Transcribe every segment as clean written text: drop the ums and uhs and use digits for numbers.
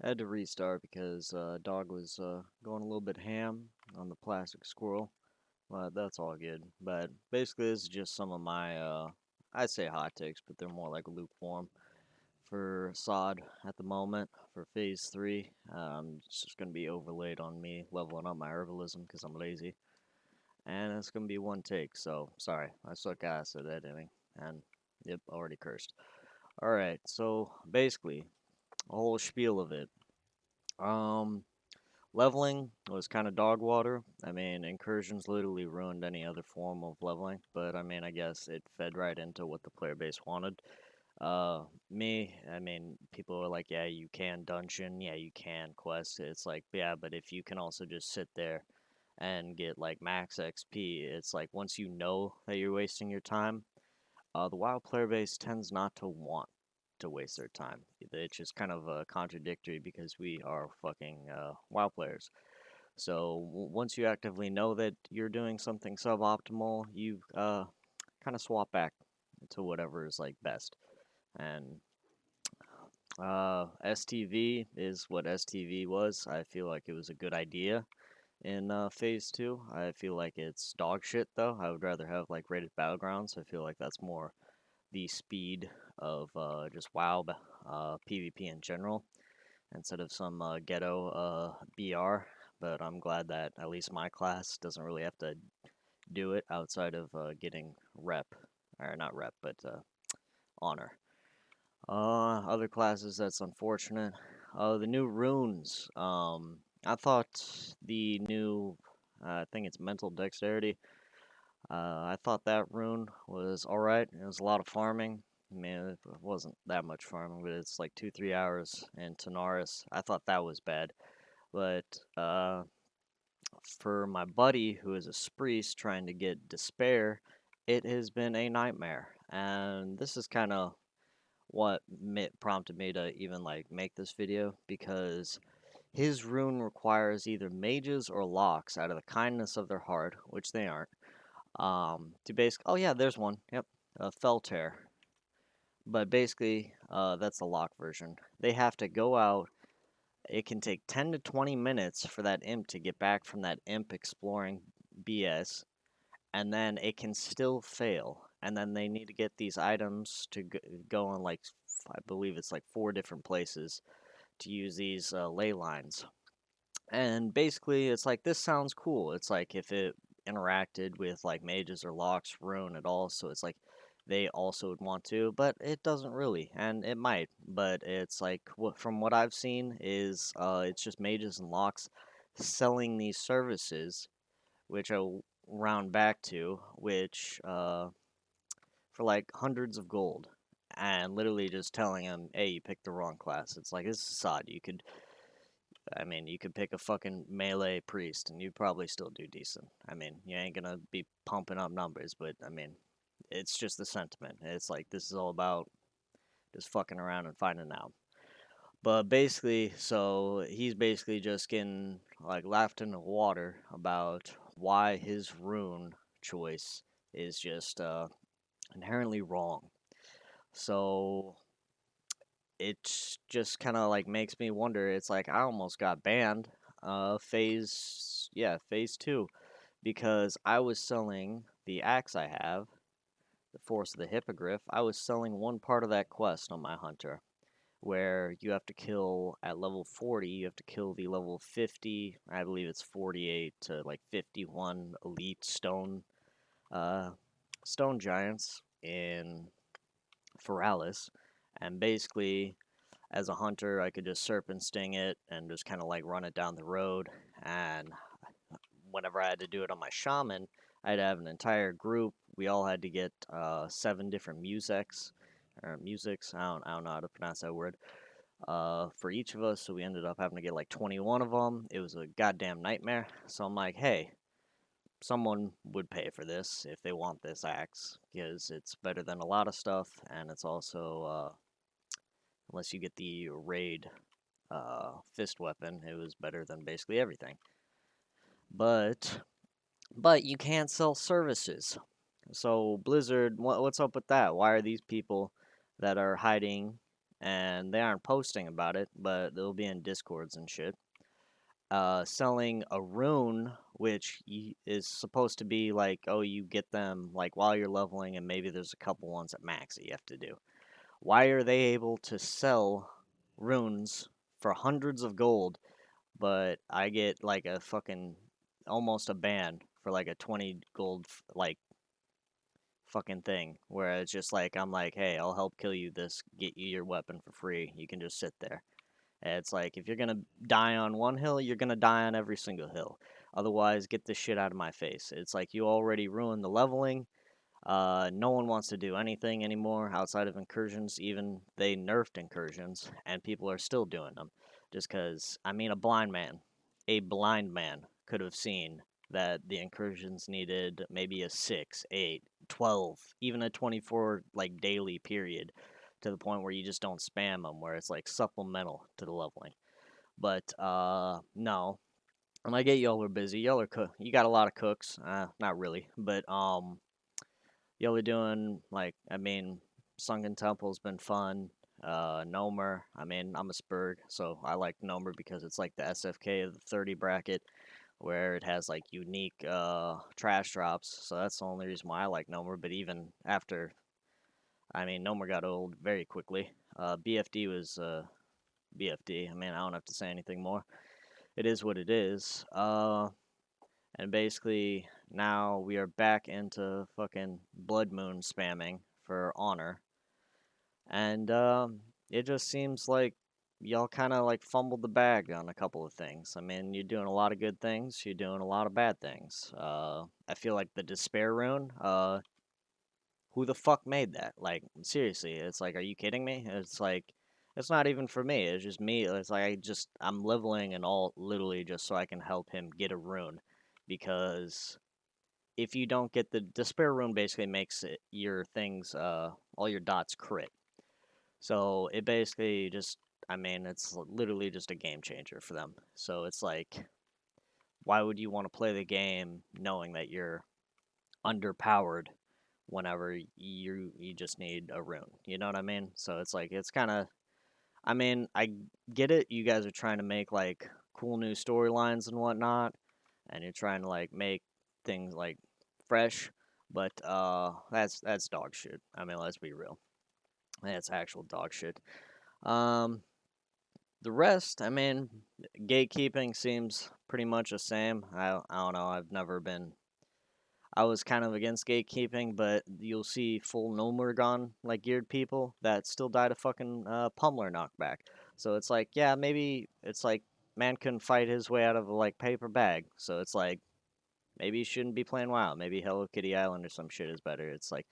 I had to restart because dog was going a little bit ham on the plastic squirrel. But that's all good. But basically, this is just some of my, I'd say hot takes, but they're more like lukewarm for sod at the moment for phase three. It's just going to be overlaid on me leveling up my herbalism because I'm lazy. And it's going to be one take, so sorry. I suck ass at editing. And, yep, already cursed. Alright, so basically, a whole spiel of it. Um, Leveling was kind of dog water. I mean, incursions literally ruined any other form of leveling, but I mean, I guess it fed right into what the player base wanted. I mean, people are like, yeah, you can dungeon, yeah, you can quest. It's like, yeah, but if you can also just sit there and get like max XP, it's like once you know that you're wasting your time, the WoW player base tends not to want to waste their time. It's just kind of contradictory because we are fucking WoW players. So once you actively know that you're doing something suboptimal, you kind of swap back to whatever is like best. And STV is what STV was. I feel like it was a good idea in phase two. I feel like it's dog shit though. I would rather have like rated battlegrounds. I feel like that's more the speed of just WoW PvP in general instead of some ghetto BR. But I'm glad that at least my class doesn't really have to do it outside of getting rep, or not rep, but honor. Other classes that's unfortunate. The new runes. I thought the new, I think it's mental dexterity. I thought that rune was alright. It was a lot of farming. I mean, it wasn't that much farming, but it's like 2-3 hours in Tanaris. I thought that was bad. But for my buddy who is a priest trying to get despair, it has been a nightmare. And this is kind of what prompted me to even like make this video because his rune requires either mages or locks out of the kindness of their heart, which they aren't. To basically, oh yeah, there's one. Yep, fell tear. But basically, that's the lock version. They have to go out. It can take 10 to 20 minutes for that imp to get back from that imp exploring BS, and then it can still fail. And then they need to get these items to go on, like, I believe it's like 4 different places to use these ley lines. And basically, it's like, this sounds cool. It's like if it interacted with like mages or locks, rune at all. So it's like they also would want to, but it doesn't really, and it might. But it's like from what I've seen is it's just mages and locks selling these services, which I'll round back to, which for like hundreds of gold. And literally just telling them, hey, you picked the wrong class. It's like, this is sod. I mean, you could pick a fucking melee priest and you'd probably still do decent. I mean, you ain't gonna be pumping up numbers, but I mean, it's just the sentiment. It's like this is all about just fucking around and finding out. But basically, so he's basically just getting like laughed in the water about why his rune choice is just inherently wrong. So it just kind of like makes me wonder. It's like I almost got banned, phase two, because I was selling the axe I have, the Force of the Hippogriff. I was selling one part of that quest on my hunter, where you have to kill at level 40. You have to kill the level 50. I believe it's 48 to like 51 elite uh, stone giants in Feralis, and basically as a hunter, I could just serpent sting it and just kind of like run it down the road. And whenever I had to do it on my shaman, I'd have an entire group. We all had to get 7 different musics or musics. I don't know how to pronounce that word. For each of us, so we ended up having to get like 21 of them. It was a goddamn nightmare. So I'm like, hey, someone would pay for this if they want this axe because it's better than a lot of stuff, and it's also unless you get the raid fist weapon, it was better than basically everything. But you can't sell services. So Blizzard, what's up with that? Why are these people that are hiding and they aren't posting about it, but they'll be in discords and shit, selling a rune, which is supposed to be like, oh, you get them like while you're leveling, and maybe there's a couple ones at max that you have to do. Why are they able to sell runes for hundreds of gold, but I get like a fucking almost a ban for like a 20 gold like fucking thing where it's just like I'm like, hey, I'll help kill you this, get you your weapon for free. You can just sit there. And it's like if you're gonna die on one hill, you're gonna die on every single hill. Otherwise, get this shit out of my face. It's like you already ruined the leveling. No one wants to do anything anymore outside of incursions. Even they nerfed incursions, and people are still doing them. Just because, I mean, a blind man could have seen that the incursions needed maybe a 6, 8, 12, even a 24 like daily period to the point where you just don't spam them, where it's like supplemental to the leveling. But no, and I get y'all are busy. Y'all are you got a lot of cooks. Not really, but y'all are doing like I mean, Sunken Temple's been fun. Nomer, I mean, I'm a Spurg, so I like Nomer because it's like the SFK of the 30 bracket, where it has like unique trash drops. So that's the only reason why I like Nomer. But even after, I mean, Nomer got old very quickly. BFD was BFD. I mean, I don't have to say anything more. It is what it is. And basically now we are back into fucking Blood Moon spamming for honor, and it just seems like y'all kind of like fumbled the bag on a couple of things. I mean, you're doing a lot of good things, you're doing a lot of bad things. I feel like the despair rune. Who the fuck made that? Like, seriously, it's like, are you kidding me? It's like, it's not even for me. It's just me. It's like I'm leveling and all literally just so I can help him get a rune, because if you don't get the despair rune, basically makes it your things, all your dots crit. So it basically just, I mean, it's literally just a game changer for them. So it's like, why would you want to play the game knowing that you're underpowered whenever you just need a rune? You know what I mean? So it's like it's kind of, I mean, I get it. You guys are trying to make like cool new storylines and whatnot, and you're trying to like make things like fresh, but that's dog shit. I mean, let's be real. That's actual dog shit. Um, the rest, I mean, gatekeeping seems pretty much the same. I don't know. I've never been. I was kind of against gatekeeping, but you'll see full Nomergon like geared people that still die to fucking pummeler knockback. So it's like, yeah, maybe it's like man couldn't fight his way out of a like paper bag. So it's like maybe you shouldn't be playing WoW. Maybe Hello Kitty Island or some shit is better. It's like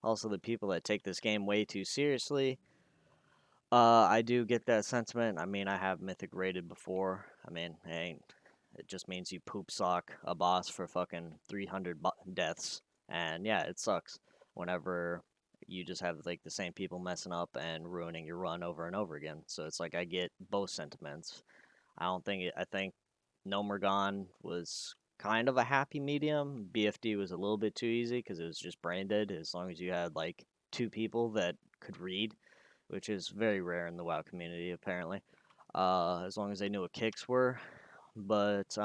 also the people that take this game way too seriously. I do get that sentiment. I mean, I have Mythic rated before. I mean, it just means you poop sock a boss for fucking 300 deaths. And yeah, it sucks whenever you just have like the same people messing up and ruining your run over and over again. So it's like I get both sentiments. I don't think it, I think No Mergon was kind of a happy medium. BFD was a little bit too easy because it was just brain dead as long as you had like two people that could read, which is very rare in the WoW community apparently. As long as they knew what kicks were. But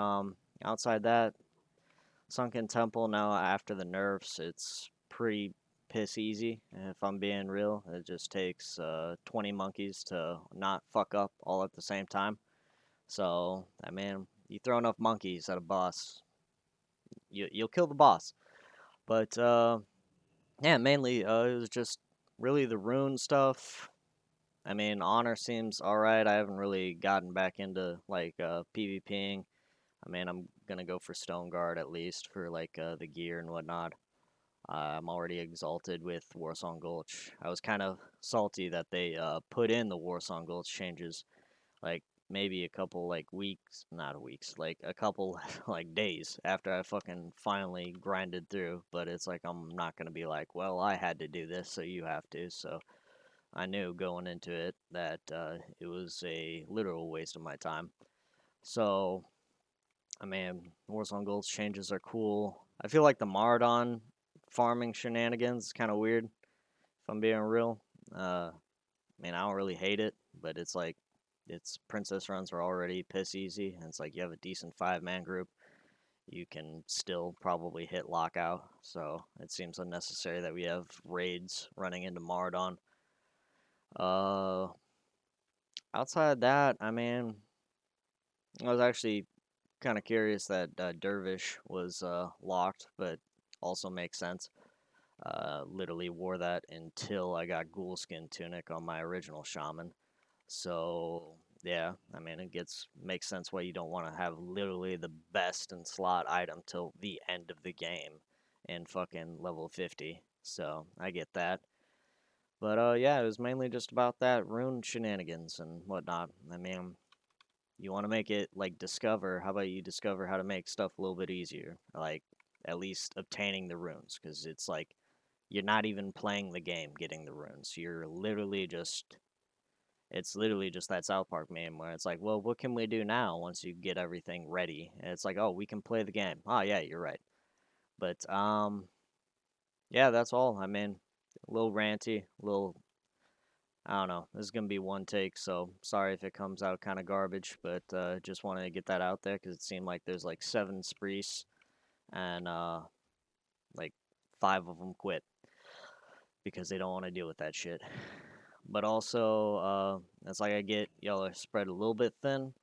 outside that, Sunken Temple now after the nerfs, it's pretty piss easy. If I'm being real, it just takes 20 monkeys to not fuck up all at the same time. So I mean, you throw enough monkeys at a boss, you'll kill the boss. But yeah, mainly it was just really the rune stuff. I mean, honor seems alright. I haven't really gotten back into like PvPing. I mean, I'm gonna go for Stone Guard at least for like the gear and whatnot. I'm already exalted with Warsong Gulch. I was kind of salty that they put in the Warsong Gulch changes like maybe a couple like weeks, not weeks, like a couple like days after I fucking finally grinded through. But it's like I'm not gonna be like, well, I had to do this, so you have to. So I knew going into it that it was a literal waste of my time. So, I mean, Warzone Gold's changes are cool. I feel like the Mardon farming shenanigans is kind of weird, if I'm being real. Uh, I mean, I don't really hate it, but it's like its princess runs are already piss easy, and it's like you have a decent 5-man group, you can still probably hit lockout. So it seems unnecessary that we have raids running into Mardon. Uh, Outside that, I mean, I was actually kind of curious that Dervish was locked, but also makes sense. Literally wore that until I got Ghoulskin Tunic on my original Shaman. So yeah, I mean it gets makes sense why you don't want to have literally the best in slot item till the end of the game in fucking level 50. So I get that. But yeah, it was mainly just about that rune shenanigans and whatnot. I mean, you want to make it like discover. How about you discover how to make stuff a little bit easier? Like at least obtaining the runes, because it's like you're not even playing the game getting the runes. You're literally just it's literally just that South Park meme where it's like, well, what can we do now once you get everything ready? And it's like, oh, we can play the game. Oh yeah, you're right. But yeah, that's all. I mean, a little ranty, a little I don't know. This is gonna be one take, so sorry if it comes out kind of garbage, but just wanted to get that out there because it seemed like there's like 7 sprees and like 5 of them quit because they don't want to deal with that shit. But also, it's like I get y'all are spread a little bit thin,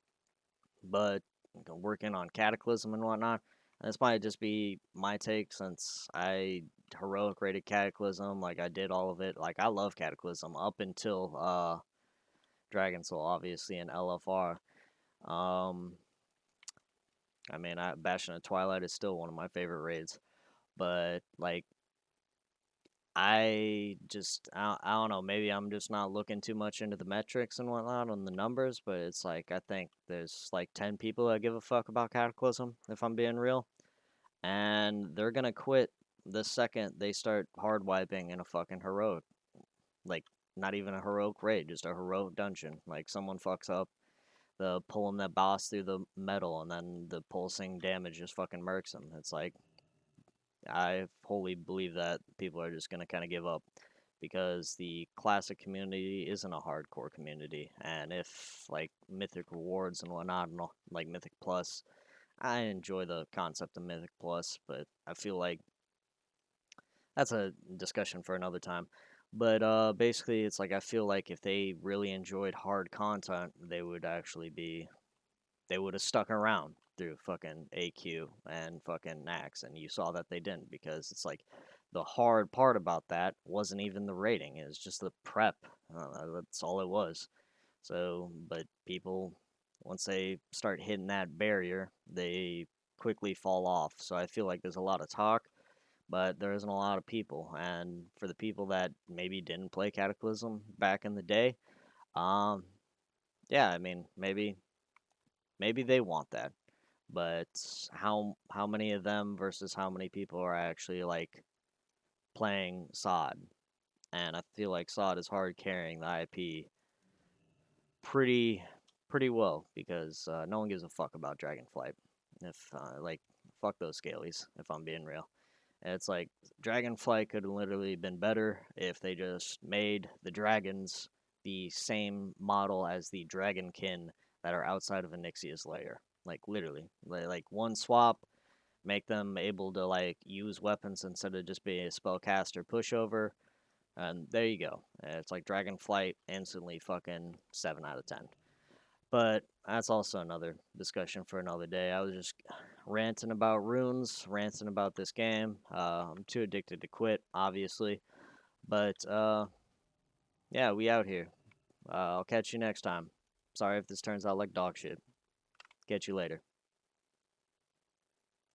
but working on Cataclysm and whatnot. And this might just be my take since I heroic rated Cataclysm, like I did all of it. Like I love Cataclysm up until Dragon Soul, obviously, and LFR. Um, I mean, Bastion of Twilight is still one of my favorite raids, but like I don't know, maybe I'm just not looking too much into the metrics and whatnot on the numbers, but it's like I think there's like 10 people that give a fuck about Cataclysm, if I'm being real, and they're gonna quit the second they start hard wiping in a fucking heroic, like not even a heroic raid, just a heroic dungeon. Like someone fucks up, the pulling that boss through the metal, and then the pulsing damage just fucking murks them. It's like I wholly believe that people are just gonna kind of give up because the classic community isn't a hardcore community, and if like Mythic rewards and whatnot, and like Mythic Plus, I enjoy the concept of Mythic Plus, but I feel like that's a discussion for another time. But basically, it's like I feel like if they really enjoyed hard content, they would have stuck around through fucking AQ and fucking Nax, and you saw that they didn't because it's like the hard part about that wasn't even the rating; it was just the prep. That's all it was. So, but people, once they start hitting that barrier, they quickly fall off. So I feel like there's a lot of talk, but there isn't a lot of people. And for the people that maybe didn't play Cataclysm back in the day, um, yeah, I mean, maybe they want that, but how many of them versus how many people are actually like playing sod? And I feel like sod is hard carrying the IP pretty pretty well because no one gives a fuck about Dragonflight. If like fuck those scalies, if I'm being real. And it's like Dragonflight could have literally been better if they just made the dragons the same model as the dragonkin that are outside of Onyxia's lair. Like literally, like one swap, make them able to like use weapons instead of just being a spellcaster pushover, and there you go. It's like Dragonflight instantly fucking 7 out of 10. But that's also another discussion for another day. I was just ranting about runes, ranting about this game. I'm too addicted to quit, obviously. But yeah, we out here. I'll catch you next time. Sorry if this turns out like dog shit. Catch you later.